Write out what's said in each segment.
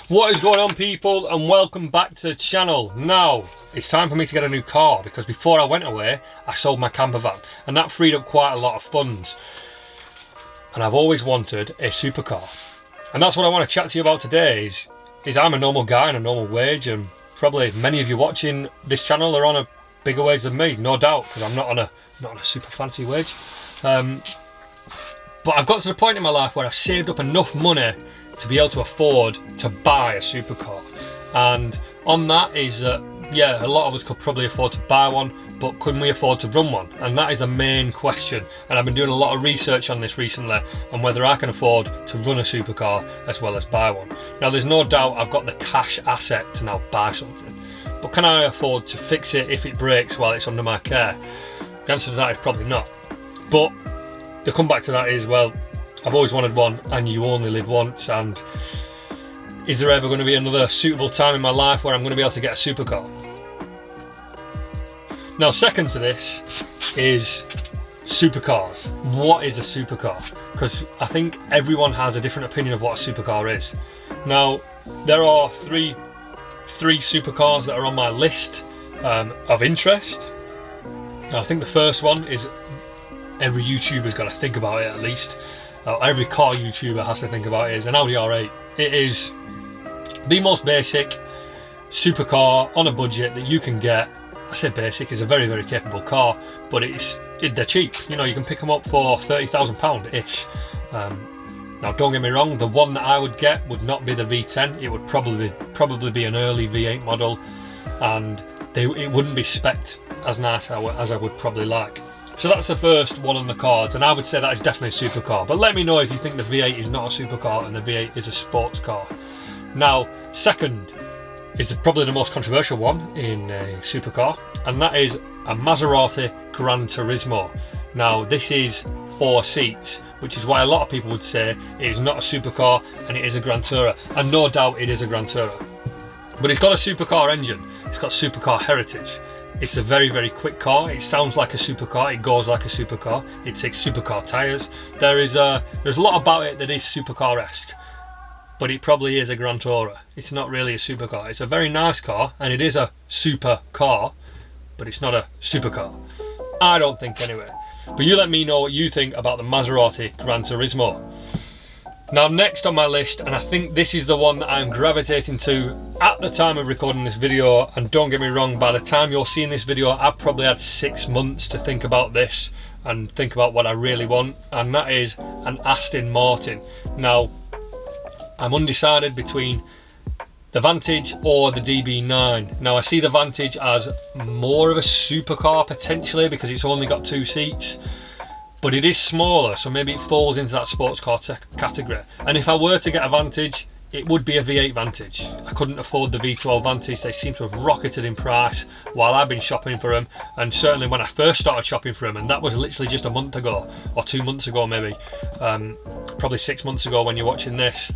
What is going on, people, and welcome back to the channel. Now it's time for me to get a new car, because before I went away I sold my camper van and that freed up quite a lot of funds, and I've always wanted a supercar, and that's what I want to chat to you about today. Is I'm a normal guy on a normal wage, and probably many of you watching this channel are on a bigger wage than me, no doubt, because I'm not on a super fancy wage, but I've got to the point in my life where I've saved up enough money to be able to afford to buy a supercar. And on that is that, yeah, a lot of us could probably afford to buy one, but couldn't we afford to run one? And that is the main question. And I've been doing a lot of research on this recently, on whether I can afford to run a supercar as well as buy one. Now, there's no doubt I've got the cash asset to now buy something, but can I afford to fix it if it breaks while it's under my care? The answer to that is probably not. But the comeback to that is, well, I've always wanted one, and you only live once, and is there ever going to be another suitable time in my life where I'm going to be able to get a supercar? Now, second to this is supercars. What is a supercar? Because I think everyone has a different opinion of what a supercar is. Now, there are three supercars that are on my list of interest. Now, I think the first one is every YouTuber's got to think about it at least. Every car YouTuber has to think about it, is an Audi R8. It is the most basic supercar on a budget that you can get. I say basic, it's a very, very capable car, but they're cheap. You know, you can pick them up for £30,000-ish. Now, don't get me wrong, the one that I would get would not be the V10. It would probably be an early V8 model, and it wouldn't be spec'd as nice as I would probably like. So that's the first one on the cards, and I would say that is definitely a supercar. But let me know if you think the V8 is not a supercar and the V8 is a sports car. Now, second is probably the most controversial one in a supercar, and that is a Maserati Gran Turismo. Now, this is 4 seats, which is why a lot of people would say it is not a supercar and it is a Gran Tourer, and no doubt it is a Gran Tourer. But it's got a supercar engine, it's got supercar heritage. It's a very, very quick car. It sounds like a supercar. It goes like a supercar. It takes supercar tyres. There's a lot about it that is supercar-esque, but it probably is a Gran Tourer. It's not really a supercar. It's a very nice car, and it is a supercar, but it's not a supercar. I don't think, anyway. But you let me know what you think about the Maserati Gran Turismo. Now, next on my list, and I think this is the one that I'm gravitating to at the time of recording this video, and don't get me wrong, by the time you're seeing this video, I've probably had 6 months to think about this and think about what I really want, and that is an Aston Martin. Now, I'm undecided between the Vantage or the DB9. Now, I see the Vantage as more of a supercar potentially because it's only got 2 seats. But it is smaller, so maybe it falls into that sports car category. And if I were to get a Vantage, it would be a V8 Vantage. I couldn't afford the V12 Vantage. They seem to have rocketed in price while I've been shopping for them, and certainly when I first started shopping for them, and that was literally just a month ago, or 2 months ago maybe, probably 6 months ago when you're watching this,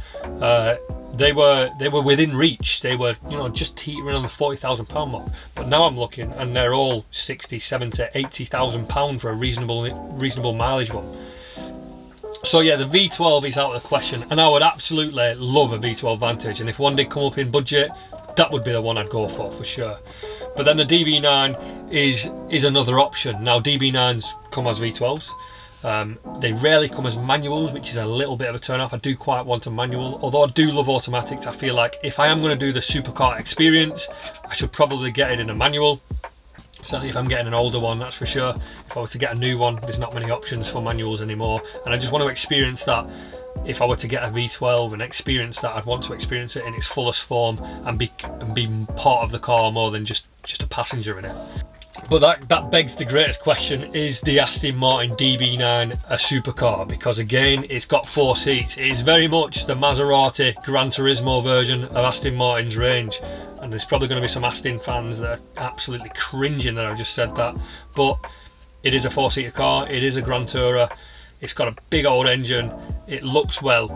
they were within reach. They were, you know, just teetering on the £40,000 mark. But now I'm looking, and they're all 60, 70, £80,000 for a reasonable mileage one. So yeah, the V12 is out of the question, and I would absolutely love a V12 Vantage, and if one did come up in budget, that would be the one I'd go for sure. But then the DB9 is another option. Now, DB9s come as V12s. They rarely come as manuals, which is a little bit of a turn off. I do quite want a manual, although I do love automatics. I feel like if I am going to do the supercar experience, I should probably get it in a manual. Certainly if I'm getting an older one, that's for sure. If I were to get a new one, there's not many options for manuals anymore, and I just want to experience that. If I were to get a V12 and experience that, I'd want to experience it in its fullest form and be part of the car more than just a passenger in it. But that begs the greatest question: is the Aston Martin DB9 a supercar? Because again, it's got 4 seats. It is very much the Maserati Gran Turismo version of Aston Martin's range. And there's probably going to be some Aston fans that are absolutely cringing that I've just said that. But it is a 4-seater car. It is a Gran Tourer. It's got a big old engine. It looks well.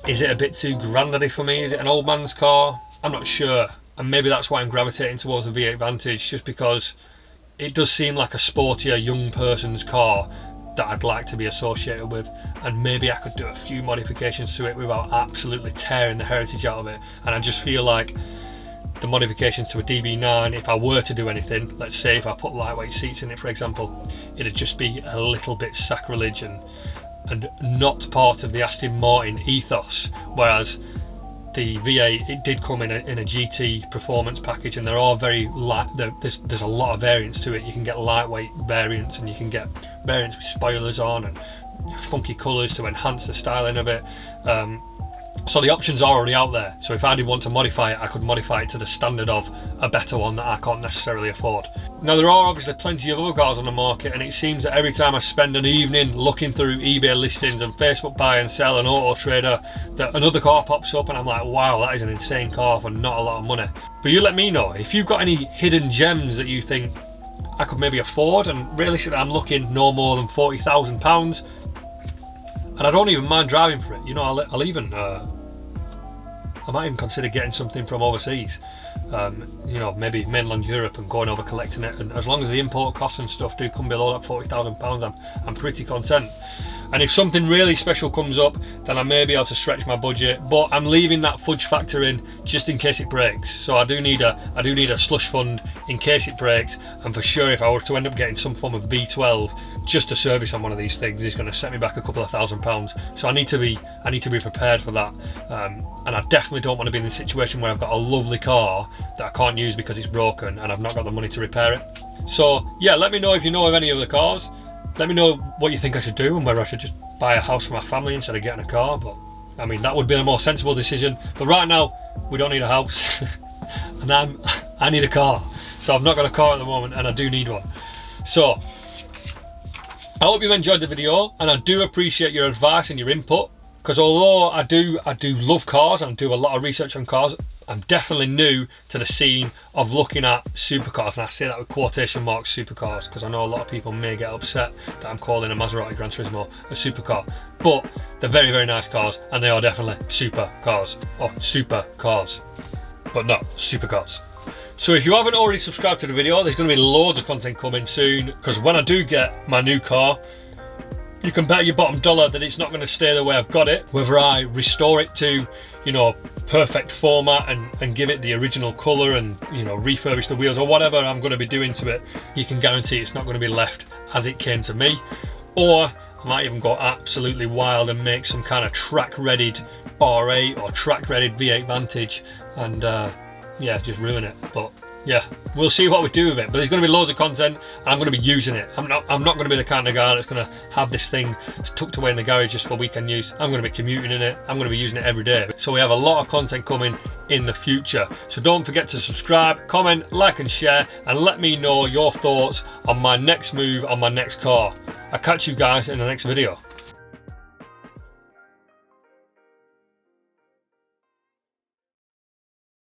Is it a bit too grandaddy for me? Is it an old man's car? I'm not sure. And maybe that's why I'm gravitating towards the V8 Vantage, just because it does seem like a sportier young person's car that I'd like to be associated with, and maybe I could do a few modifications to it without absolutely tearing the heritage out of it. And I just feel like the modifications to a DB9, if I were to do anything, let's say if I put lightweight seats in it for example, it'd just be a little bit sacrilege and not part of the Aston Martin ethos. Whereas the V8, it did come in a GT performance package, and there are very light, there's a lot of variants to it. You can get lightweight variants, and you can get variants with spoilers on and funky colours to enhance the styling of it. So the options are already out there. So if I did want to modify it, I could modify it to the standard of a better one that I can't necessarily afford. Now there are obviously plenty of other cars on the market, and it seems that every time I spend an evening looking through eBay listings and Facebook buy and sell and Auto Trader, that another car pops up and I'm like, wow, that is an insane car for not a lot of money. But you let me know if you've got any hidden gems that you think I could maybe afford, and realistically I'm looking no more than £40,000. And I don't even mind driving for it. You know, I'll even, I might even consider getting something from overseas. You know, maybe mainland Europe and going over collecting it. And as long as the import costs and stuff do come below that £40,000, I'm pretty content. And if something really special comes up, then I may be able to stretch my budget. But I'm leaving that fudge factor in just in case it breaks. So I do need a slush fund in case it breaks. And for sure, if I were to end up getting some form of V12, just a service on one of these things is going to set me back a couple of £1,000s. So I need to be prepared for that. And I definitely don't want to be in the situation where I've got a lovely car that I can't use because it's broken and I've not got the money to repair it. So yeah, let me know if you know of any other cars. Let me know what you think I should do, and whether I should just buy a house for my family instead of getting a car. But I mean, that would be a more sensible decision. But right now, we don't need a house, and I need a car. So I've not got a car at the moment, and I do need one. So I hope you've enjoyed the video, and I do appreciate your advice and your input. Because although I do love cars and do a lot of research on cars, I'm definitely new to the scene of looking at supercars, and I say that with quotation marks, supercars, because I know a lot of people may get upset that I'm calling a Maserati Gran Turismo a supercar. But they're very, very nice cars, and they are definitely supercars, or supercars, but not supercars. So if you haven't already subscribed to the video, there's going to be loads of content coming soon, because when I do get my new car, you can bet your bottom dollar that it's not going to stay the way I've got it. Whether I restore it to, you know, perfect format and give it the original colour and, you know, refurbish the wheels or whatever I'm going to be doing to it, you can guarantee it's not going to be left as it came to me. Or I might even go absolutely wild and make some kind of track-readied R8 or track-readied V8 Vantage and, yeah, just ruin it. But yeah, we'll see what we do with it. But there's going to be loads of content, and I'm going to be using it. I'm not going to be the kind of guy that's going to have this thing tucked away in the garage just for weekend use. I'm going to be commuting in it. I'm going to be using it every day. So we have a lot of content coming in the future. So don't forget to subscribe, comment, like and share, and let me know your thoughts on my next move on my next car. I'll catch you guys in the next video.